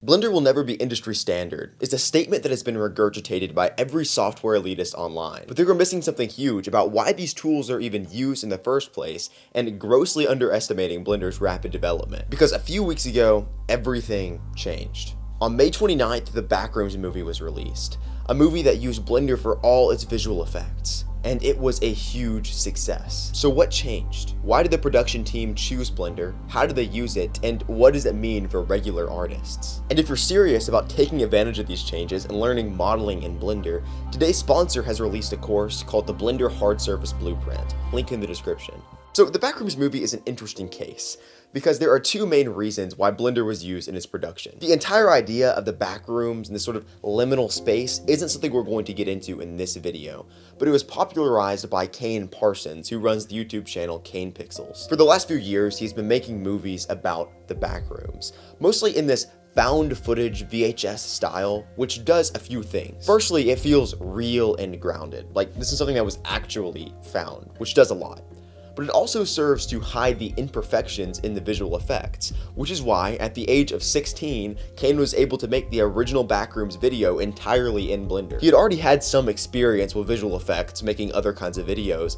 Blender will never be industry standard is a statement that has been regurgitated by every software elitist online. But they were missing something huge about why these tools are even used in the first place and grossly underestimating Blender's rapid development. Because a few weeks ago, everything changed. On May 29th, the Backrooms movie was released, a movie that used Blender for all its visual effects. And it was a huge success. So what changed? Why did the production team choose Blender? How did they use it? And what does it mean for regular artists? And if you're serious about taking advantage of these changes and learning modeling in Blender, today's sponsor has released a course called the Blender Hard Surface Blueprint. Link in the description. So the Backrooms movie is an interesting case, because there are two main reasons why Blender was used in its production. The entire idea of the backrooms and this sort of liminal space isn't something we're going to get into in this video, but it was popularized by Kane Parsons, who runs the YouTube channel Kane Pixels. For the last few years, he's been making movies about the backrooms, mostly in this found footage VHS style, which does a few things. Firstly, it feels real and grounded, like this is something that was actually found, which does a lot. But it also serves to hide the imperfections in the visual effects, which is why, at the age of 16, Kane was able to make the original Backrooms video entirely in Blender. He had already had some experience with visual effects, making other kinds of videos,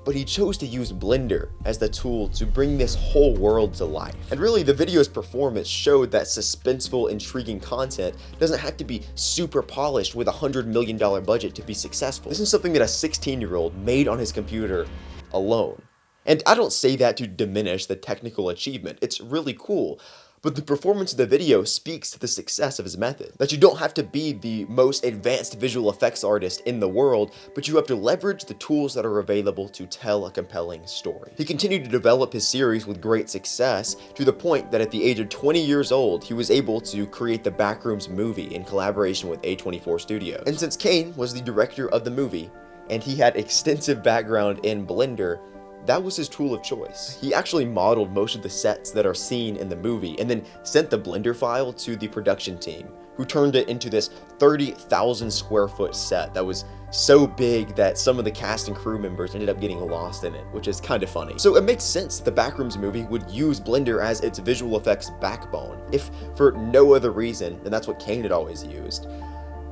but he chose to use Blender as the tool to bring this whole world to life. And really, the video's performance showed that suspenseful, intriguing content doesn't have to be super polished with a $100 million budget to be successful. This is something that a 16-year-old made on his computer alone. And I don't say that to diminish the technical achievement, it's really cool, but the performance of the video speaks to the success of his method. That you don't have to be the most advanced visual effects artist in the world, but you have to leverage the tools that are available to tell a compelling story. He continued to develop his series with great success, to the point that at the age of 20 years old, he was able to create the Backrooms movie in collaboration with A24 Studios. And since Kane was the director of the movie, and he had extensive background in Blender, that was his tool of choice. He actually modeled most of the sets that are seen in the movie and then sent the Blender file to the production team, who turned it into this 30,000 square foot set that was so big that some of the cast and crew members ended up getting lost in it, which is kind of funny. So it makes sense that the Backrooms movie would use Blender as its visual effects backbone, if for no other reason than that's what Kane had always used.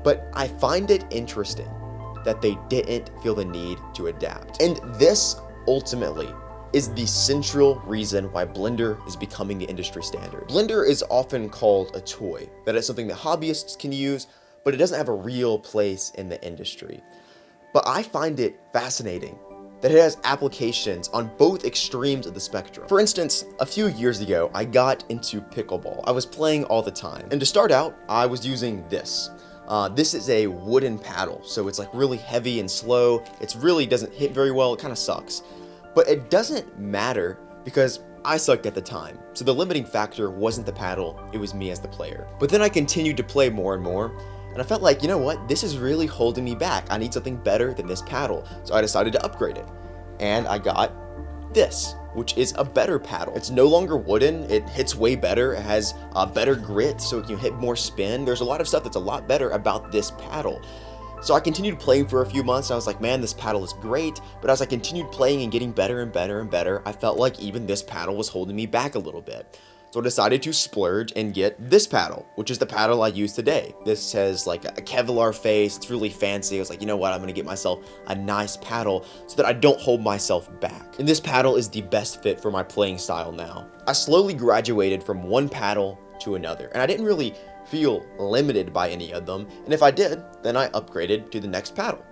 But I find it interesting that they didn't feel the need to adapt. And this ultimately is the central reason why Blender is becoming the industry standard. Blender is often called a toy, that is something that hobbyists can use, but it doesn't have a real place in the industry. But I find it fascinating that it has applications on both extremes of the spectrum. For instance, a few years ago, I got into pickleball. I was playing all the time, and to start out, I was using this. This is a wooden paddle, so it's like really heavy and slow. It really doesn't hit very well, it kind of sucks. But it doesn't matter because I sucked at the time, so the limiting factor wasn't the paddle, it was me as the player. But then I continued to play more and more, and I felt like, you know what, this is really holding me back. I need something better than this paddle, so I decided to upgrade it. And I got this, which is a better paddle. It's no longer wooden, it hits way better, it has a better grit, so it can hit more spin. There's a lot of stuff that's a lot better about this paddle. So I continued playing for a few months, and I was like, man, this paddle is great, but as I continued playing and getting better and better and better, I felt like even this paddle was holding me back a little bit. So I decided to splurge and get this paddle, which is the paddle I use today. This has like a Kevlar face, it's really fancy. I was like, you know what, I'm gonna get myself a nice paddle so that I don't hold myself back. And this paddle is the best fit for my playing style now. I slowly graduated from one paddle to another, and I didn't really feel limited by any of them, and if I did, then I upgraded to the next paddle.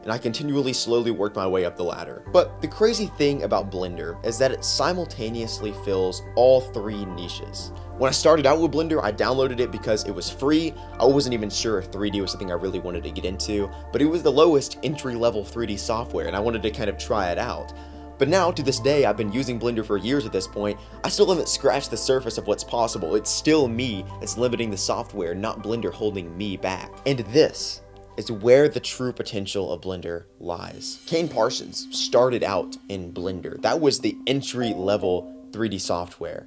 And I continually slowly worked my way up the ladder. But the crazy thing about Blender is that it simultaneously fills all three niches. When I started out with Blender, I downloaded it because it was free. I wasn't even sure if 3D was something I really wanted to get into, but it was the lowest entry-level 3D software, and I wanted to kind of try it out. But now, to this day, I've been using Blender for years at this point, I still haven't scratched the surface of what's possible. It's still me that's limiting the software, not Blender holding me back. And this is where the true potential of Blender lies. Kane Parsons started out in Blender. That was the entry-level 3D software.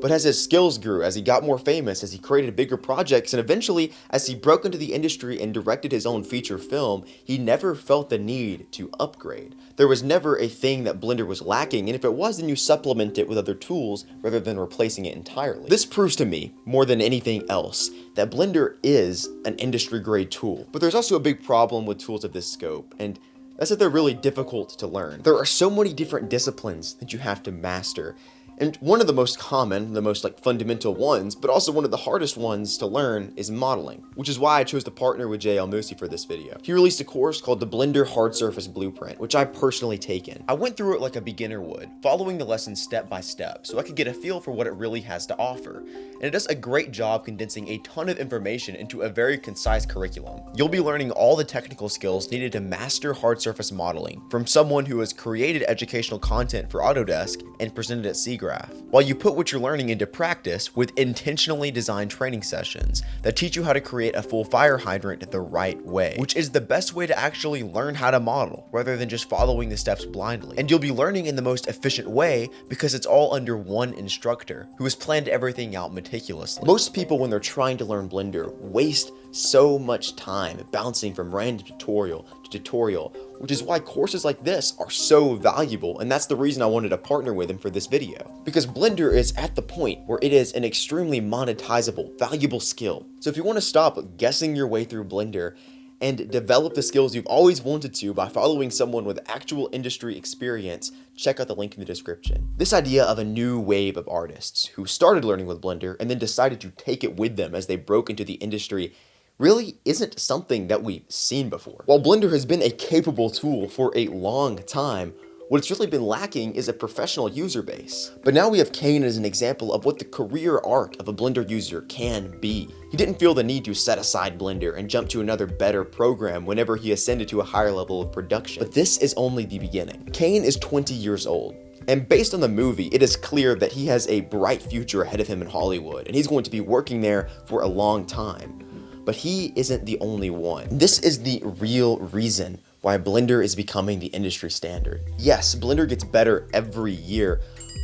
But as his skills grew, as he got more famous, as he created bigger projects, and eventually as he broke into the industry and directed his own feature film, he never felt the need to upgrade. There was never a thing that Blender was lacking, and if it was, then you supplement it with other tools rather than replacing it entirely. This proves to me, more than anything else, that Blender is an industry-grade tool. But there's also a big problem with tools of this scope, and that's that they're really difficult to learn. There are so many different disciplines that you have to master. And one of the most common, the most fundamental ones, but also one of the hardest ones to learn is modeling, which is why I chose to partner with Jay Almusi for this video. He released a course called the Blender Hard Surface Blueprint, which I personally taken. I went through it like a beginner would, following the lesson step by step, so I could get a feel for what it really has to offer. And it does a great job condensing a ton of information into a very concise curriculum. You'll be learning all the technical skills needed to master hard surface modeling from someone who has created educational content for Autodesk and presented at SIGGRAPH, while you put what you're learning into practice with intentionally designed training sessions that teach you how to create a full fire hydrant the right way, which is the best way to actually learn how to model rather than just following the steps blindly. And you'll be learning in the most efficient way because it's all under one instructor who has planned everything out meticulously. Most people, when they're trying to learn Blender, waste so much time bouncing from random tutorial to tutorial, which is why courses like this are so valuable, and that's the reason I wanted to partner with him for this video. Because Blender is at the point where it is an extremely monetizable, valuable skill. So if you want to stop guessing your way through Blender and develop the skills you've always wanted to by following someone with actual industry experience, check out the link in the description. This idea of a new wave of artists who started learning with Blender and then decided to take it with them as they broke into the industry really isn't something that we've seen before. While Blender has been a capable tool for a long time, what it's really been lacking is a professional user base. But now we have Kane as an example of what the career arc of a Blender user can be. He didn't feel the need to set aside Blender and jump to another better program whenever he ascended to a higher level of production. But this is only the beginning. Kane is 20 years old. And based on the movie, it is clear that he has a bright future ahead of him in Hollywood, and he's going to be working there for a long time. But he isn't the only one. This is the real reason why Blender is becoming the industry standard. Yes, Blender gets better every year,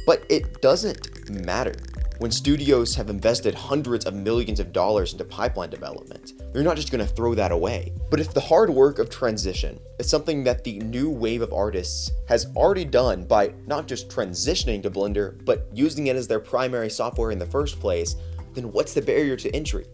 but it doesn't matter. When studios have invested hundreds of millions of dollars into pipeline development, they're not just gonna throw that away. But if the hard work of transition is something that the new wave of artists has already done by not just transitioning to Blender, but using it as their primary software in the first place, then what's the barrier to entry?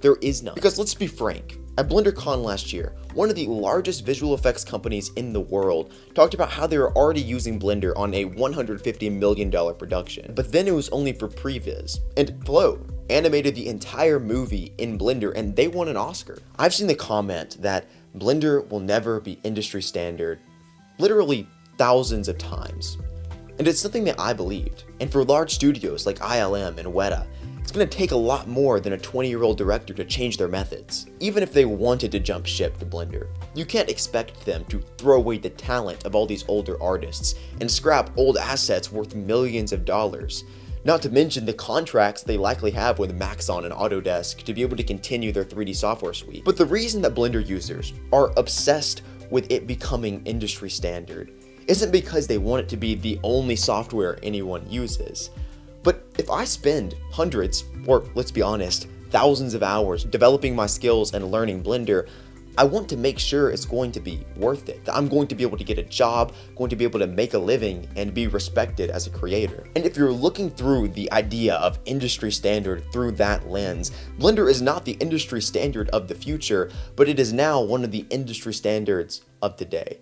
There is none. Because let's be frank, at BlenderCon last year, one of the largest visual effects companies in the world talked about how they were already using Blender on a $150 million production. But then it was only for previs. And Flow animated the entire movie in Blender and they won an Oscar. I've seen the comment that Blender will never be industry standard literally thousands of times. And it's something that I believed. And for large studios like ILM and Weta, it's going to take a lot more than a 20-year-old director to change their methods. Even if they wanted to jump ship to Blender, you can't expect them to throw away the talent of all these older artists and scrap old assets worth millions of dollars. Not to mention the contracts they likely have with Maxon and Autodesk to be able to continue their 3D software suite. But the reason that Blender users are obsessed with it becoming industry standard isn't because they want it to be the only software anyone uses. But if I spend hundreds, or let's be honest, thousands of hours developing my skills and learning Blender, I want to make sure it's going to be worth it, that I'm going to be able to get a job, going to be able to make a living, and be respected as a creator. And if you're looking through the idea of industry standard through that lens, Blender is not the industry standard of the future, but it is now one of the industry standards of today.